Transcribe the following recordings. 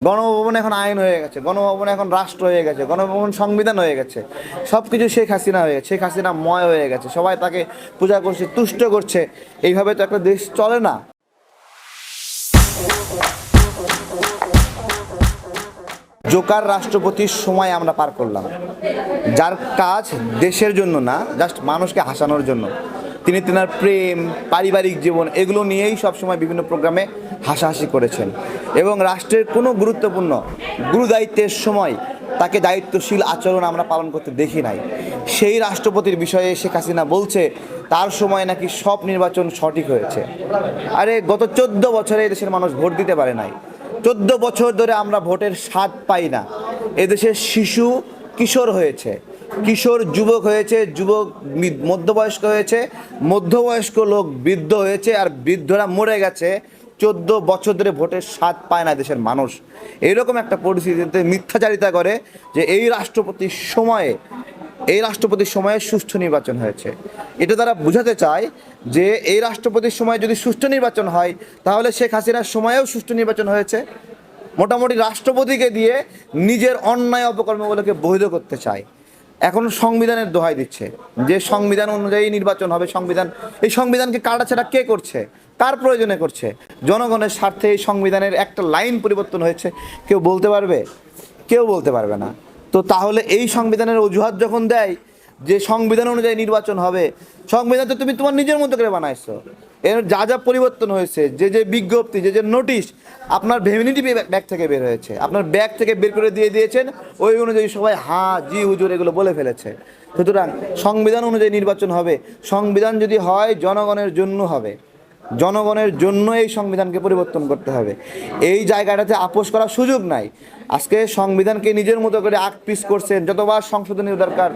গণভবন এখন আইন হয়ে গেছে, গণভবন এখন রাষ্ট্র হয়ে গেছে, গণভবন সংবিধান হয়ে গেছে, সব কিছু শেখ হাসিনা হয়ে গেছে, শেখ হাসিনা ময় হয়ে গেছে, সবাই তাকে পূজা করছে, তুষ্ট করছে। এইভাবে তো একটা দেশ চলে না। জোকার রাষ্ট্রপতির সময় আমরা পার করলাম, যার কাজ দেশের জন্য না, জাস্ট মানুষকে হাসানোর জন্য। তিনি তেনার প্রেম, পারিবারিক জীবন এগুলো নিয়েই সবসময় বিভিন্ন প্রোগ্রামে হাসাহাসি করেছেন এবং রাষ্ট্রের কোনো গুরুত্বপূর্ণ গুরুদায়িত্বের সময় তাকে দায়িত্বশীল আচরণ আমরা পালন করতে দেখি নাই। সেই রাষ্ট্রপতির বিষয়ে শেখ হাসিনা বলছে তার সময় নাকি সব নির্বাচন সঠিক হয়েছে। আরে গত 14 বছরে দেশের মানুষ ভোট দিতে পারে নাই। 14 বছর ধরে আমরা ভোটের স্বাদ পাই না। এদেশের শিশু কিশোর হয়েছে, কিশোর যুবক হয়েছে, যুবক মধ্যবয়স্ক হয়েছে, মধ্যবয়স্ক লোক বৃদ্ধ হয়েছে, আর বৃদ্ধরা মরে গেছে। 14 বছর ধরে ভোটের স্বাদ পায় না দেশের মানুষ। এইরকম একটা পরিস্থিতিতে মিথ্যাচারিতা করে যে এই রাষ্ট্রপতির সময়ে সুষ্ঠু নির্বাচন হয়েছে। এটা তারা বোঝাতে চায় যে এই রাষ্ট্রপতির সময় যদি সুষ্ঠু নির্বাচন হয় তাহলে শেখ হাসিনার সময়েও সুষ্ঠু নির্বাচন হয়েছে। মোটামুটি রাষ্ট্রপতিকে দিয়ে নিজের অন্যায় অপকর্মগুলোকে বৈধ করতে চায়। এখন সংবিধানের দোহাই দিচ্ছে যে সংবিধান অনুযায়ী নির্বাচন হবে। এই সংবিধানকে কাটাছেঁড়া কে করছে, কার প্রয়োজনে করছে? জনগণের স্বার্থে এই সংবিধানের একটা লাইন পরিবর্তন হয়েছে, কেউ বলতে পারবে? কেউ বলতে পারবে না। তো তাহলে এই সংবিধানের অজুহাত যখন দেয় যে সংবিধান অনুযায়ী নির্বাচন হবে, সংবিধান তো তুমি তোমার নিজের মতো করে বানাইছো। এর যা যা পরিবর্তন হয়েছে, যে বিজ্ঞপ্তি, যে নোটিশ আপনার ভ্যানিটি ব্যাগ থেকে বের হয়েছে, আপনার ব্যাগ থেকে বের করে দিয়ে দিয়েছেন, ওই অনুযায়ী সবাই হ্যাঁ জি হুজুর এগুলো বলে ফেলেছে। সুতরাং সংবিধান অনুযায়ী নির্বাচন হবে। সংবিধান যদি হয় জনগণের জন্য হবে, জনগণের জন্য এই সংবিধানকে পরিবর্তন করতে হবে। এই জায়গাটাতে আপোষ করার সুযোগ নাই। আজকে সংবিধানকে নিজের মতো করে পিস করছেন, যতবার সংশোধনী দরকার।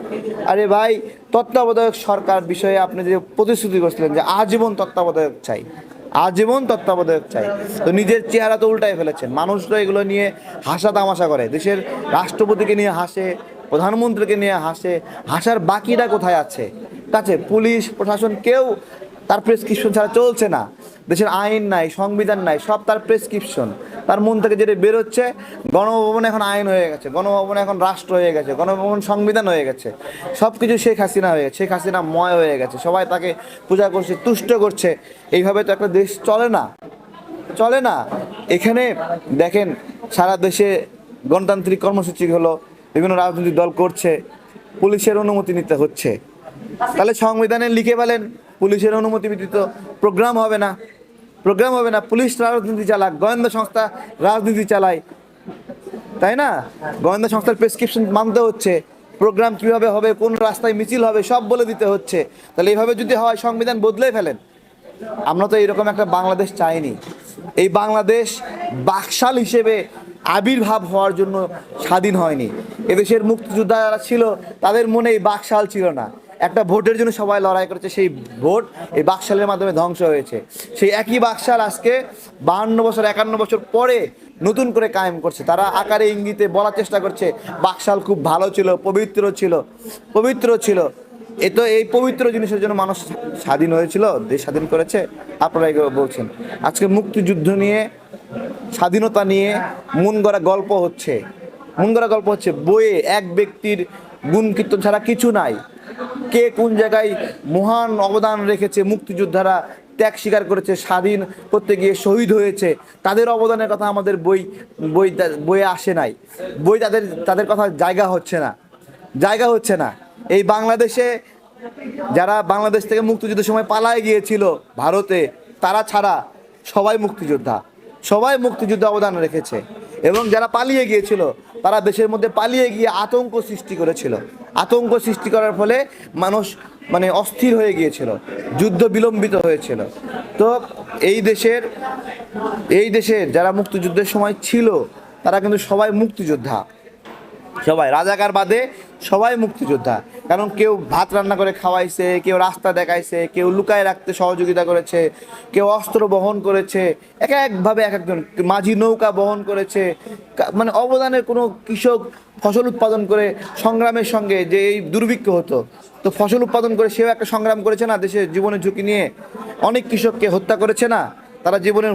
আরে ভাই, তত্ত্বাবধায়ক সরকার বিষয়ে আপনি যে প্রতিশ্রুতি করছিলেন যে আজীবন তত্ত্বাবধায়ক চাই, আজীবন তত্ত্বাবধায়ক চাই, তো নিজের চেহারা তো উল্টাই ফেলেছেন। মানুষ তো এগুলো নিয়ে হাসা তামাশা করে, দেশের রাষ্ট্রপতিকে নিয়ে হাসে, প্রধানমন্ত্রীকে নিয়ে হাসে। হাসার বাকিটা কোথায় আছে? কাছে পুলিশ প্রশাসন কেউ তার প্রেসক্রিপশন ছাড়া চলছে না। দেশের আইন নাই, সংবিধান নাই, সব তার প্রেসক্রিপশন। তার মন থেকে যেটা বেরোচ্ছে, গণভবন এখন আইন হয়ে গেছে, গণভবন এখন রাষ্ট্র হয়ে গেছে, গণভবন সংবিধান হয়ে গেছে, সব কিছু শেখ হাসিনা হয়ে গেছে, শেখ হাসিনা ময় হয়ে গেছে, সবাই তাকে পূজা করছে, তুষ্ট করছে। এইভাবে তো একটা দেশ চলে না, চলে না। এখানে দেখেন সারা দেশে গণতান্ত্রিক কর্মসূচি হলো, বিভিন্ন রাজনৈতিক দল করছে, পুলিশের অনুমতি নিতে হচ্ছে। তাহলে সংবিধানে লিখে বলেন পুলিশের অনুমতি ব্যতীত প্রোগ্রাম হবে না, প্রোগ্রাম হবে না। পুলিশ রাজনীতি চালাক, গোয়েন্দা সংস্থা রাজনীতি চালায়, তাই না? গোয়েন্দা সংস্থার প্রেসক্রিপশন মানতে হচ্ছে, প্রোগ্রাম কীভাবে হবে, কোন রাস্তায় মিছিল হবে সব বলে দিতে হচ্ছে। তাহলে এইভাবে যদি হয় সংবিধান বদলে ফেলেন। আমরা তো এইরকম একটা বাংলাদেশ চাইনি। এই বাংলাদেশ বাকশাল হিসেবে আবির্ভাব হওয়ার জন্য স্বাধীন হয়নি। এদেশের মুক্তিযোদ্ধা যারা ছিল তাদের মনে এই বাকশাল ছিল না। একটা ভোটের জন্য সবাই লড়াই করেছে, সেই ভোট এই বাকশালের মাধ্যমে ধ্বংস হয়েছে। সেই একই বাকশাল আজকে 52 বছর 51 বছর পরে নতুন করে কায়েম করছে। তারা আকারে ইঙ্গিতে বলার চেষ্টা করছে বাকশাল খুব ভালো ছিল, পবিত্র ছিল। এ তো এই পবিত্র জিনিসের জন্য মানুষ স্বাধীন হয়েছিল, দেশ স্বাধীন করেছে। আপনারা এগুলো বলছেন। আজকে মুক্তিযুদ্ধ নিয়ে, স্বাধীনতা নিয়ে মন গড়া গল্প হচ্ছে, বইয়ে এক ব্যক্তির গুণ কীর্তন ছাড়া কিছু নাই। কে কোন জায়গায় মহান অবদান রেখেছে, মুক্তিযোদ্ধারা ত্যাগ স্বীকার করেছে, স্বাধীন করতে গিয়ে শহীদ হয়েছে, তাদের অবদানের কথা আমাদের বইয়ে আসে নাই। তাদের কথা জায়গা হচ্ছে না। এই বাংলাদেশে যারা বাংলাদেশ থেকে মুক্তিযুদ্ধের সময় পালায় গিয়েছিল ভারতে, তারা ছাড়া সবাই মুক্তিযুদ্ধে অবদান রেখেছে। এবং যারা পালিয়ে গিয়েছিল তারা দেশের মধ্যে পালিয়ে গিয়ে আতঙ্ক সৃষ্টি করেছিল। আতঙ্ক সৃষ্টি করার ফলে মানুষ অস্থির হয়ে গিয়েছিল, যুদ্ধ বিলম্বিত হয়েছিল। তো এই দেশের যারা মুক্তিযুদ্ধের সময় ছিল তারা কিন্তু সবাই মুক্তিযোদ্ধা, সবাই রাজাকার বাদে সবাই মুক্তিযোদ্ধা। কারণ কেউ ভাত রান্না করে খাওয়াইছে, কেউ রাস্তা দেখাইছে, কেউ লুকায় রাখতে সহযোগিতা করেছে, কেউ অস্ত্র বহন করেছে, একভাবে এক একজন মাঝি নৌকা বহন করেছে। অবদানের কোনো কৃষক ফসল উৎপাদন করে সংগ্রামের সঙ্গে, যে এই দুর্ভিক্ষ হতো তো ফসল উৎপাদন করে সেও একটা সংগ্রাম করেছে না, দেশের জীবনের ঝুঁকি নিয়ে অনেক কৃষককে হত্যা করেছে না। তারা জীবনের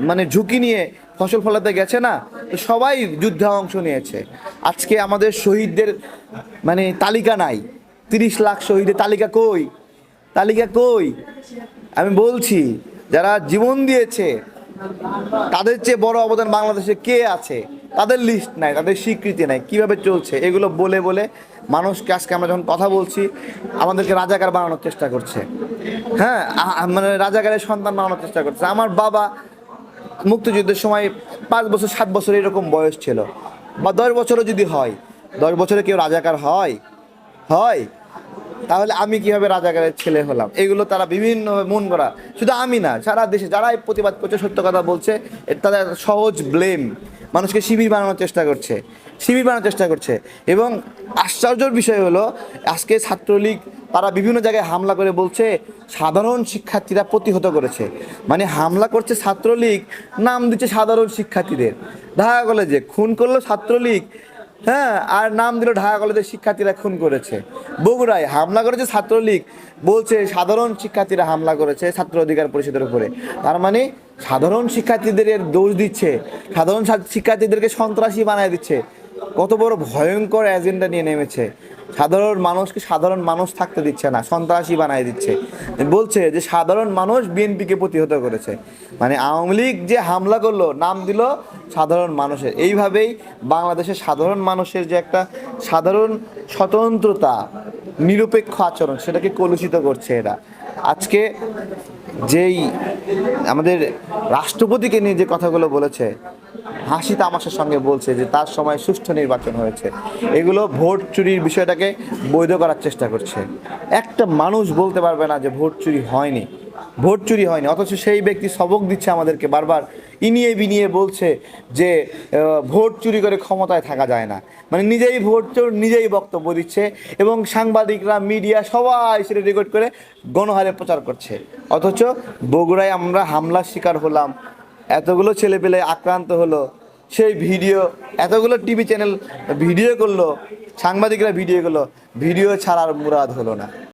মানে ঝুঁকি নিয়ে ফসল ফলাতে গেছে না, তো সবাই যুদ্ধে অংশ নিয়েছে। আজকে আমাদের শহীদদের মানে তালিকা নাই, 30 লাখ শহীদের তালিকা কই? তালিকা কই? আমি বলছি, যারা জীবন দিয়েছে তাদের চেয়ে বড় অবদান বাংলাদেশে কে আছে? তাদের লিস্ট নাই, তাদের স্বীকৃতি নাই। কিভাবে চলছে এগুলো বলে বলে মানুষকে আজকে আমরা যখন কথা বলছি আমাদেরকে রাজাকার বানানোর চেষ্টা করছে। হ্যাঁ, মানে রাজাকারের সন্তান বানানোর চেষ্টা করছে। আমার বাবা মুক্তিযুদ্ধের সময় 5 বছর 7 বছর এরকম বয়স ছিল, বা 10 বছরও যদি হয়, 10 বছরে কেউ রাজাকার হয়? হয়? তাহলে আমি কিভাবে রাজাকারের ছেলে হলাম? এগুলো তারা বিভিন্ন মন করা, শুধু আমি না, সারা দেশে যারা এই প্রতিবাদ করছে, সত্য কথা বলছে, তাদের সহজ ব্লেম, মানুষকে শিবির বানানোর চেষ্টা করছে, শিবির বানানোর চেষ্টা করছে। এবং আশ্চর্যের বিষয় হলো, আজকে ছাত্রলীগ তারা বিভিন্ন জায়গায় হামলা করে বলছে সাধারণ শিক্ষার্থীরা প্রতিহত করেছে। মানে হামলা করছে ছাত্রলীগ, নাম দিচ্ছে সাধারণ শিক্ষার্থীদের। ঢাকা কলেজে খুন করলো ছাত্রলীগ, হ্যাঁ, আর নাম দিল ঢাকা কলেজের শিক্ষার্থীরা খুন করেছে। বগুড়ায় হামলা করেছে ছাত্রলীগ, বলছে সাধারণ শিক্ষার্থীরা হামলা করেছে ছাত্র অধিকার পরিষদের উপরে। তার মানে সাধারণ শিক্ষার্থীদের দোষ দিচ্ছে, সাধারণ শিক্ষার্থীদেরকে সন্ত্রাসী বানায় দিচ্ছে। কত বড় ভয়ঙ্কর এজেন্ডা নিয়ে নেমেছে। সাধারণ মানুষকে সাধারণ মানুষ থাকতে দিচ্ছে না, সন্ত্রাসী বানায় দিচ্ছে। বলছে যে সাধারণ মানুষ বিএনপিকে প্রতিহত করেছে। মানে আওয়ামী লীগ যে হামলা করলো, নাম দিল সাধারণ মানুষের। এইভাবেই বাংলাদেশের সাধারণ মানুষের যে একটা সাধারণ স্বতন্ত্রতা, নিরপেক্ষ আচরণ, সেটাকে কলুষিত করছে এরা। আজকে যেই আমাদের রাষ্ট্রপতিকে নিয়ে যে কথাগুলো বলেছে, হাসি তামাশার সঙ্গে বলছে যে তার সময় সুষ্ঠু নির্বাচন হয়েছে, এগুলো ভোট চুরির বিষয়টাকে বৈধ করার চেষ্টা করছে। একটা মানুষ বলতে পারবে না যে ভোট চুরি হয়নি, ভোট চুরি হয়নি, অথচ সেই ব্যক্তি সবক দিচ্ছে আমাদেরকে বারবার, ইনিয়ে বিনিয়ে বলছে যে ভোট চুরি করে ক্ষমতায় থাকা যায় না। মানে নিজেই ভোট চোর, নিজেই বক্তব্য দিচ্ছে, এবং সাংবাদিকরা, মিডিয়া সবাই সেটা রেকর্ড করে গণহারে প্রচার করছে। অথচ বগুড়ায় আমরা হামলার শিকার হলাম, এতগুলো ছেলেপেলে আক্রান্ত হলো, সেই ভিডিও এতগুলো টিভি চ্যানেল ভিডিও করলো, সাংবাদিকরা ভিডিও করলো, ভিডিও ছাড়ার মুরাদ হলো না।